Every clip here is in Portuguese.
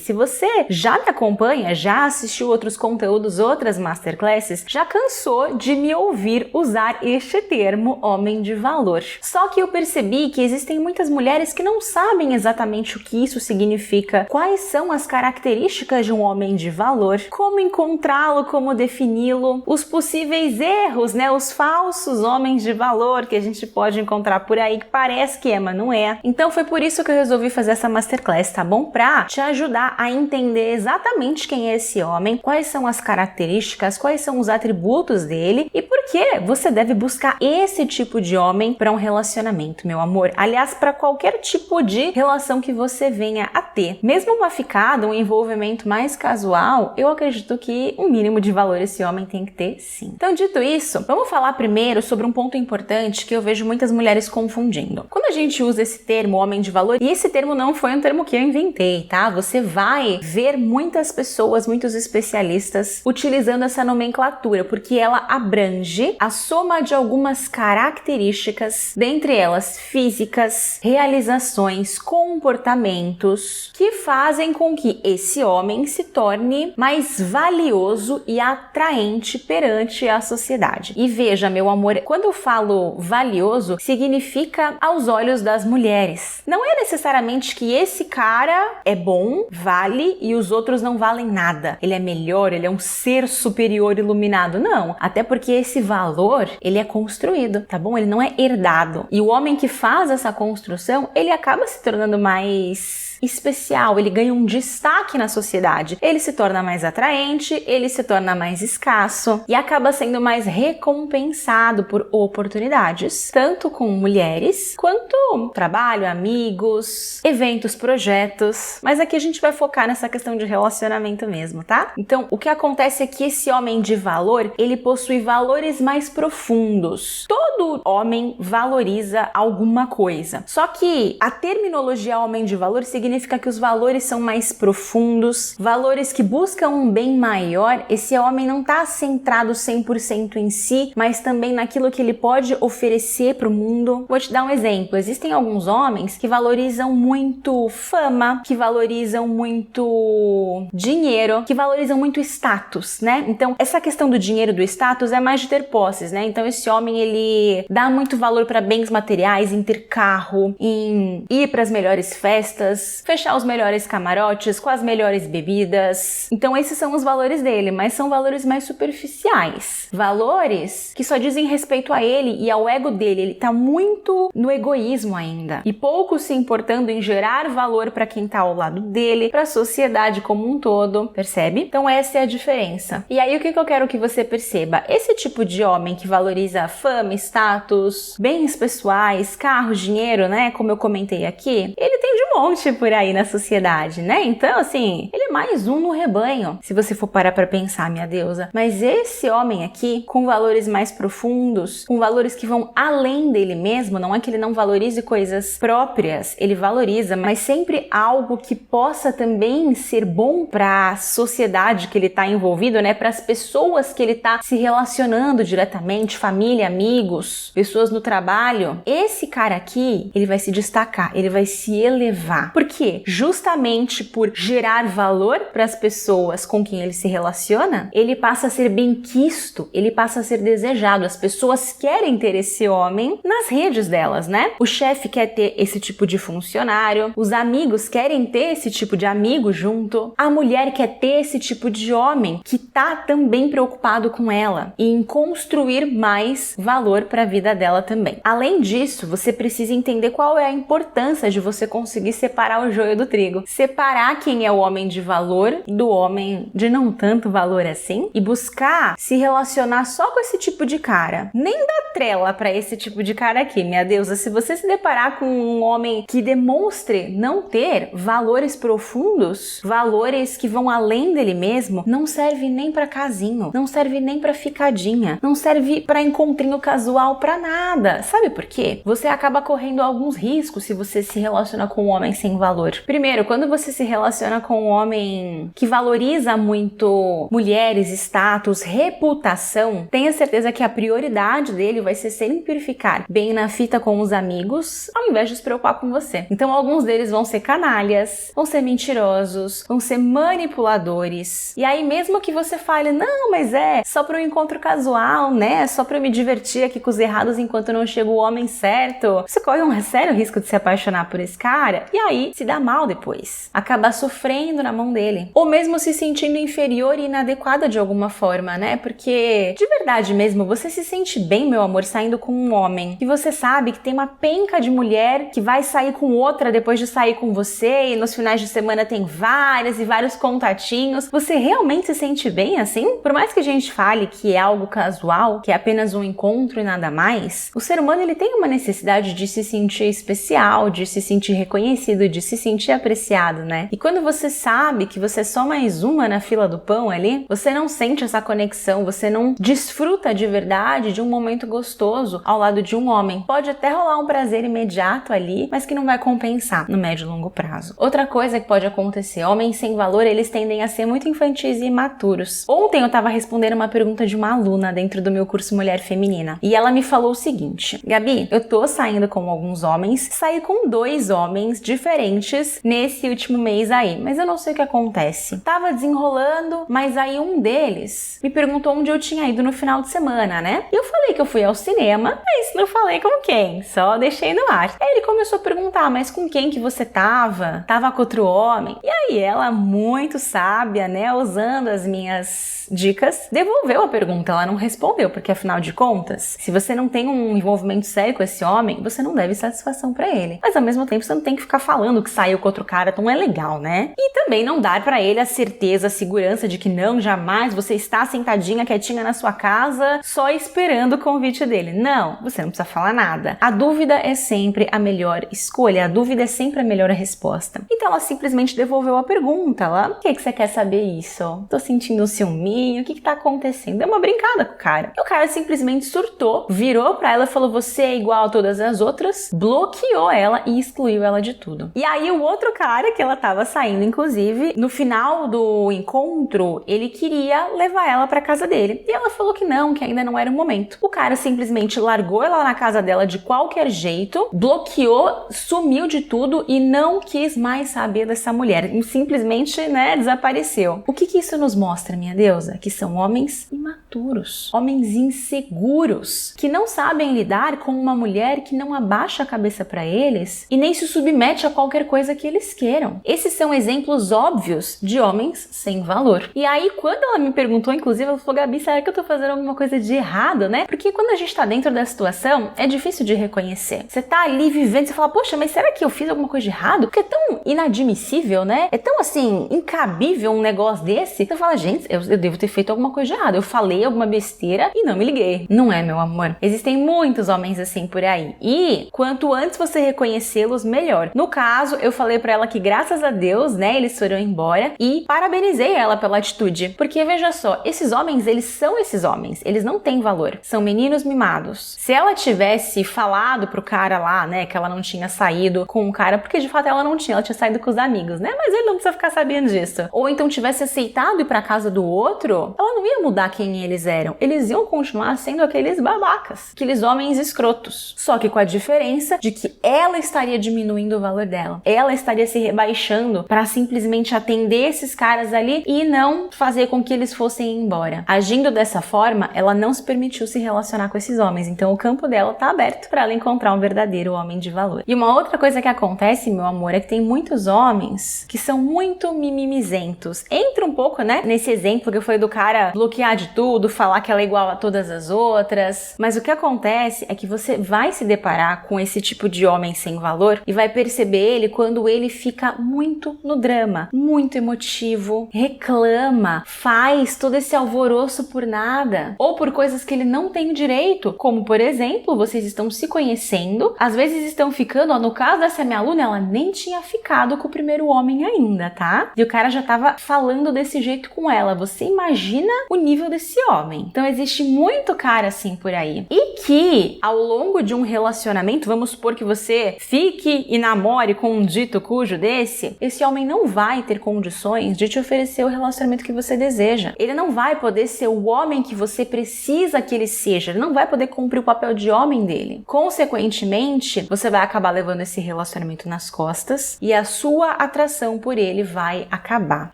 Se você já me acompanha, já assistiu outros conteúdos, outras masterclasses, já cansou de me ouvir usar este termo homem de valor. Só que eu percebi que existem muitas mulheres que não sabem exatamente o que isso significa, quais são as características de um homem de valor, como encontrá-lo, como defini-lo, os possíveis erros, os falsos homens de valor que a gente pode encontrar por aí, que parece que é, mas não é. Então foi por isso que eu resolvi fazer essa masterclass, tá bom? Pra te ajudar a entender exatamente quem é esse homem, quais são as características, quais são os atributos dele e por que você deve buscar esse tipo de homem para um relacionamento, meu amor. Aliás, para qualquer tipo de relação que você venha a ter. Mesmo uma ficada, um envolvimento mais casual, eu acredito que um mínimo de valor esse homem tem que ter, sim. Então, dito isso, vamos falar primeiro sobre um ponto importante que eu vejo muitas mulheres confundindo. Quando a gente usa esse termo homem de valor, e esse termo não foi um termo que eu inventei, tá? Você vai ver muitas pessoas, muitos especialistas utilizando essa nomenclatura, porque ela abrange a soma de algumas características, dentre elas físicas, realizações, comportamentos, que fazem com que esse homem se torne mais valioso e atraente perante a sociedade. E veja, meu amor, quando eu falo valioso, significa aos olhos das mulheres. Não é necessariamente que esse cara é bom, vale e os outros não valem nada. Ele é melhor, ele é um ser superior iluminado. Não, até porque esse valor, ele é construído, tá bom? Ele não é herdado. E o homem que faz essa construção, ele acaba se tornando mais especial, ele ganha um destaque na sociedade, ele se torna mais atraente, ele se torna mais escasso e acaba sendo mais recompensado por oportunidades, tanto com mulheres quanto trabalho, amigos, eventos, projetos, mas aqui a gente vai focar nessa questão de relacionamento mesmo, tá? Então, o que acontece é que esse homem de valor, ele possui valores mais profundos. Todo homem valoriza alguma coisa, só que a terminologia homem de valor significa que os valores são mais profundos, valores que buscam um bem maior. Esse homem não está centrado 100% em si, mas também naquilo que ele pode oferecer para o mundo. Vou te dar um exemplo. Existem alguns homens que valorizam muito fama, que valorizam muito dinheiro, que valorizam muito status, né? Então, essa questão do dinheiro, do status, é mais de ter posses, né? Então, esse homem, ele dá muito valor para bens materiais, em ter carro, em ir para as melhores festas, fechar os melhores camarotes com as melhores bebidas. Então esses são os valores dele, mas são valores mais superficiais. Valores que só dizem respeito a ele e ao ego dele. Ele tá muito no egoísmo ainda e pouco se importando em gerar valor para quem tá ao lado dele, para a sociedade como um todo, percebe? Então essa é a diferença. E aí o que eu quero que você perceba? Esse tipo de homem que valoriza fama, status, bens pessoais, carros, dinheiro, né? Como eu comentei aqui, ele tem de monte por aí na sociedade, né? Então, assim, ele é mais um no rebanho, se você for parar pra pensar, minha deusa. Mas esse homem aqui, com valores mais profundos, com valores que vão além dele mesmo, não é que ele não valorize coisas próprias, ele valoriza, mas sempre algo que possa também ser bom pra sociedade que ele tá envolvido, né? Para as pessoas que ele tá se relacionando diretamente, família, amigos, pessoas no trabalho. Esse cara aqui, ele vai se destacar, ele vai se elevar. Por quê? Justamente por gerar valor para as pessoas com quem ele se relaciona, ele passa a ser benquisto, ele passa a ser desejado. As pessoas querem ter esse homem nas redes delas, né? O chefe quer ter esse tipo de funcionário, os amigos querem ter esse tipo de amigo junto, a mulher quer ter esse tipo de homem que tá também preocupado com ela e em construir mais valor para a vida dela também. Além disso, você precisa entender qual é a importância de você conseguir separar o joio do trigo. Separar quem é o homem de valor do homem de não tanto valor assim e buscar se relacionar só com esse tipo de cara. Nem dá trela para esse tipo de cara aqui, minha deusa. Se você se deparar com um homem que demonstre não ter valores profundos, valores que vão além dele mesmo, não serve nem para casinho, não serve nem para ficadinha, não serve para encontrinho casual, para nada. Sabe por quê? Você acaba correndo alguns riscos se você se relaciona com um homem sem valor. Primeiro, quando você se relaciona com um homem homem que valoriza muito mulheres, status, reputação, tenha certeza que a prioridade dele vai ser sempre ficar bem na fita com os amigos, ao invés de se preocupar com você. Então alguns deles vão ser canalhas, vão ser mentirosos, vão ser manipuladores. E aí mesmo que você fale, não, mas é só para um encontro casual, né? Só para eu me divertir aqui com os errados enquanto não chega o homem certo. Você corre um sério risco de se apaixonar por esse cara e aí se dá mal depois. Acabar sofrendo na mão dele. Ou mesmo se sentindo inferior e inadequada de alguma forma, né? Porque, de verdade mesmo, você se sente bem, meu amor, saindo com um homem que você sabe que tem uma penca de mulher que vai sair com outra depois de sair com você e nos finais de semana tem várias e vários contatinhos. Você realmente se sente bem assim? Por mais que a gente fale que é algo casual, que é apenas um encontro e nada mais, o ser humano ele tem uma necessidade de se sentir especial, de se sentir reconhecido, de se sentir apreciado, né? E quando você sabe que você é só mais uma na fila do pão ali, você não sente essa conexão, você não desfruta de verdade de um momento gostoso ao lado de um homem. Pode até rolar um prazer imediato ali, mas que não vai compensar no médio e longo prazo. Outra coisa que pode acontecer, homens sem valor, eles tendem a ser muito infantis e imaturos. Ontem eu tava respondendo uma pergunta de uma aluna dentro do meu curso Mulher Feminina, e ela me falou o seguinte: Gabi, eu tô saindo com alguns homens, saí com 2 homens diferentes nesse último mês aí, mas eu não sei o que acontece. Tava desenrolando, mas aí um deles me perguntou onde eu tinha ido no final de semana, né? E eu falei que eu fui ao cinema, mas não falei com quem, só deixei no ar. Aí ele começou a perguntar, mas com quem que você tava? Tava com outro homem? E aí ela, muito sábia, né, usando as minhas dicas, devolveu a pergunta, ela não respondeu, porque afinal de contas, se você não tem um envolvimento sério com esse homem, você não deve satisfação pra ele. Mas ao mesmo tempo você não tem que ficar falando que saiu com outro cara, então é legal, né? E também não dar pra ele a certeza, a segurança de que não, jamais você está sentadinha, quietinha na sua casa, só esperando o convite dele. Não, você não precisa falar nada. A dúvida é sempre a melhor escolha, a dúvida é sempre a melhor resposta. Então ela simplesmente devolveu a pergunta, ela, por que você quer saber isso? Tô sentindo um ciúminho, o que tá acontecendo? Deu uma brincada com o cara. E o cara simplesmente surtou, virou pra ela e falou, você é igual a todas as outras, bloqueou ela e excluiu ela de tudo. E aí o outro cara que ela tava saindo, inclusive, no final do encontro, ele queria levar ela pra casa dele. E ela falou que não, que ainda não era o momento. O cara simplesmente largou ela na casa dela de qualquer jeito, bloqueou, sumiu de tudo e não quis mais saber dessa mulher. Simplesmente, né, desapareceu. O que isso nos mostra, minha deusa? Que são homens imaturos, homens inseguros, que não sabem lidar com uma mulher que não abaixa a cabeça pra eles e nem se submete a qualquer coisa que eles queiram. Esses são exemplos óbvios de homens sem valor. E aí, quando ela me perguntou, inclusive, ela falou, Gabi, será que eu tô fazendo alguma coisa de errado, né? Porque quando a gente tá dentro da situação, é difícil de reconhecer. Você tá ali vivendo, você fala, poxa, mas será que eu fiz alguma coisa de errado? Porque é tão inadmissível, né? É tão, assim, incabível um negócio desse. Você fala, gente, eu devo ter feito alguma coisa de errado. Eu falei alguma besteira e não me liguei. Não é, meu amor. Existem muitos homens assim por aí. E quanto antes você reconhecê-los, melhor. No caso, eu falei pra ela que graças a Deus, né, eles foram embora e parabenizei ela pela atitude. Porque veja só, esses homens, eles são esses homens. Eles não têm valor. São meninos mimados. Se ela tivesse falado pro cara lá, né, que ela não tinha saído com o cara, porque de fato ela não tinha, ela tinha saído com os amigos, né? Mas ele não precisa ficar sabendo disso. Ou então tivesse aceitado ir pra casa do outro, ela não ia mudar quem eles eram. Eles iam continuar sendo aqueles babacas, aqueles homens escrotos. Só que com a diferença de que ela estaria diminuindo o valor dela. Ela estaria se rebaixando pra simplesmente atender esses caras ali e não fazer com que eles fossem embora. Agindo dessa forma, ela não se permitiu se relacionar com esses homens. Então o campo dela tá aberto pra ela encontrar um verdadeiro homem de valor. E uma outra coisa que acontece, meu amor, é que tem muitos homens que são muito mimimizentos. Entra um pouco, né, nesse exemplo que eu falei do cara bloquear de tudo, falar que ela é igual a todas as outras. Mas o que acontece é que você vai se deparar com esse tipo de homem sem valor e vai perceber ele quando ele fica muito no drama, muito emotivo, reclama, faz todo esse alvoroço por nada ou por coisas que ele não tem direito, como por exemplo, vocês estão se conhecendo, às vezes estão ficando, ó, no caso dessa minha aluna, ela nem tinha ficado com o primeiro homem ainda, tá? E o cara já tava falando desse jeito com ela. Você imagina o nível desse homem. Então existe muito cara assim por aí. E que ao longo de um relacionamento, vamos supor que você fique e namore com um dito cujo desse, esse homem não vai ter condições de te oferecer o relacionamento que você deseja. Ele não vai poder ser o homem que você precisa que ele seja. Ele não vai poder cumprir o papel de homem dele. Consequentemente, você vai acabar levando esse relacionamento nas costas e a sua atração por ele vai acabar.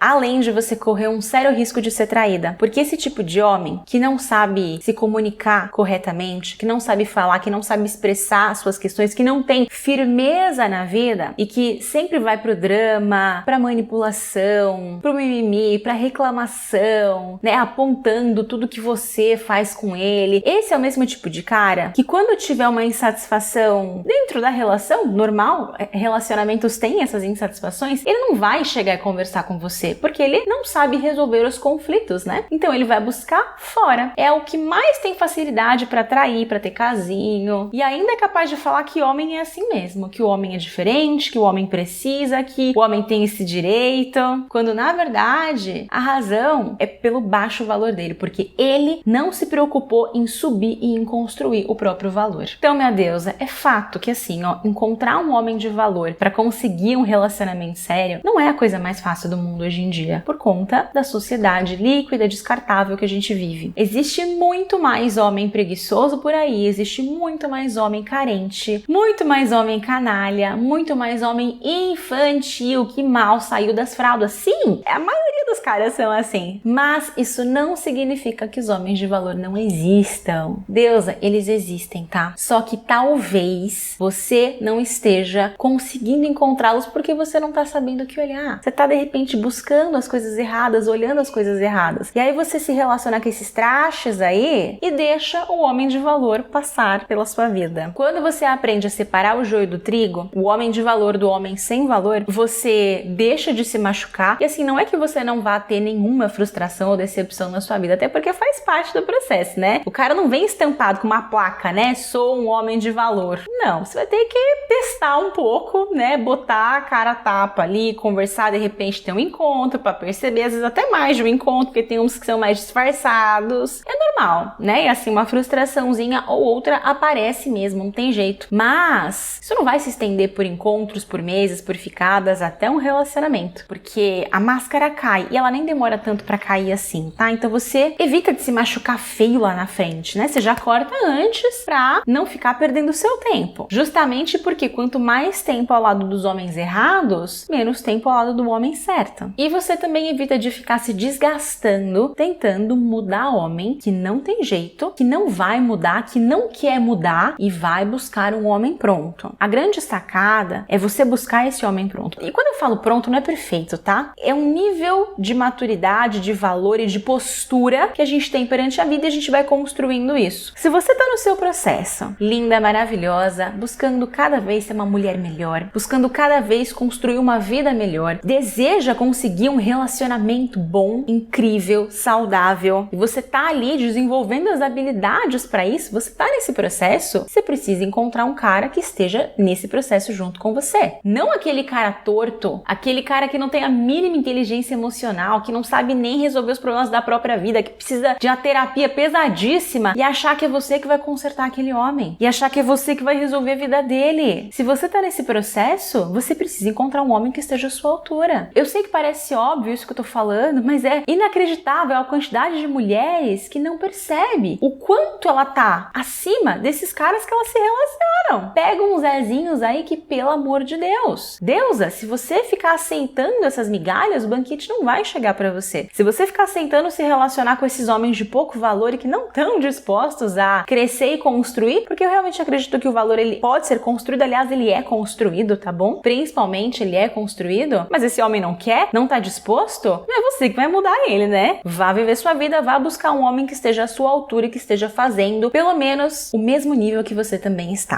Além de você correr um sério risco de ser traída. Porque esse tipo de homem que não sabe se comunicar corretamente, que não sabe falar, que não sabe expressar suas questões, que não tem firmeza na vida e que sempre vai pro drama, pra manipulação, pro mimimi, pra reclamação, né, apontando tudo que você faz com ele. Esse é o mesmo tipo de cara que quando tiver uma insatisfação dentro da relação normal, relacionamentos têm essas insatisfações, ele não vai chegar e conversar com você, porque ele não sabe resolver os conflitos, né? Então ele vai buscar fora. É o que mais tem facilidade pra atrair, pra ter casinho, e ainda é capaz de falar que homem é assim mesmo, que o homem é diferente, que o homem precisa, que o homem tem esse direito, quando na verdade a razão é pelo baixo valor dele, porque ele não se preocupou em subir e em construir o próprio valor. Então, minha deusa, é fato que assim, ó, encontrar um homem de valor pra conseguir um relacionamento sério não é a coisa mais fácil do mundo hoje em dia, por conta da sociedade líquida, descartável que a gente vive. Existe muito mais homem preguiçoso por aí, existe muito mais homem carente, muito mais homem canalha, muito mais homem infantil que mal saiu das fraldas. Sim, a maioria dos caras são assim, mas isso não significa que os homens de valor não existam. Deusa, eles existem, tá? Só que talvez você não esteja conseguindo encontrá-los porque você não tá sabendo o que olhar. Você tá de repente buscando as coisas erradas, olhando as coisas erradas. E aí você se relaciona com esses trastes aí e deixa o homem de valor passar pela sua vida. Quando você aprende a separar o joio do trigo, o homem de valor do homem sem valor, você deixa de se machucar. E assim, não é que você não vá ter nenhuma frustração ou decepção na sua vida, até porque faz parte do processo, né? O cara não vem estampado com uma placa, né? Sou um homem de valor. Não, você vai ter que testar um pouco, né? Botar a cara a tapa ali, conversar, de repente ter um encontro pra perceber, às vezes até mais de um encontro, porque tem uns que são mais disfarçados. É normal, né? E assim, uma frustraçãozinha ou outra aparece mesmo, não tem jeito. Mas isso não vai se estender por encontros, por meses, por ficadas, até um relacionamento. Porque a máscara cai e ela nem demora tanto pra cair assim, tá? Então você evita de se machucar feio lá na frente, né? Você já corta antes pra não ficar perdendo o seu tempo. Justamente porque quanto mais tempo ao lado dos homens errados, menos tempo ao lado do homem certo. E você também evita de ficar se desgastando tentando mudar homem que não tem jeito, que não vai mudar, que não quer mudar e vai buscar um homem pronto. A grande sacada é você buscar esse homem pronto. E quando eu falo pronto, não é perfeito, tá? É um nível de maturidade, de valor e de postura que a gente tem perante a vida e a gente vai construindo isso. Se você tá no seu processo, linda, maravilhosa, buscando cada vez ser uma mulher melhor, buscando cada vez construir uma vida melhor, deseja conseguir um relacionamento bom, incrível, saudável, e você tá ali desenvolvendo as habilidades para isso, você tá nesse processo, você precisa encontrar um cara que esteja nesse processo junto com você. Não aquele cara torto, aquele cara que não tem a mínima inteligência emocional, que não sabe nem resolver os problemas da própria vida, que precisa de uma terapia pesadíssima e achar que é você que vai consertar aquele homem, e achar que é você que vai resolver a vida dele. Se você tá nesse processo, você precisa encontrar um homem que esteja à sua altura. Eu sei que parece óbvio isso que eu tô falando, mas é inacreditável a quantidade de mulheres que não percebe o quanto ela tá acima desses caras que elas se relacionam. Pega uns Zezinhos aí que, pelo amor de Deus. Deusa, se você ficar aceitando essas migalhas, o banquete não vai chegar pra você. Se você ficar aceitando se relacionar com esses homens de pouco valor e que não estão dispostos a crescer e construir, porque eu realmente acredito que o valor ele pode ser construído, aliás, ele é construído, tá bom? Principalmente ele é construído, mas esse homem não quer, não tá disposto, não é você que vai mudar ele, né? Vá viver sua vida, vá buscar um homem que esteja à sua altura e que esteja fazendo pelo menos o mesmo nível que você também está.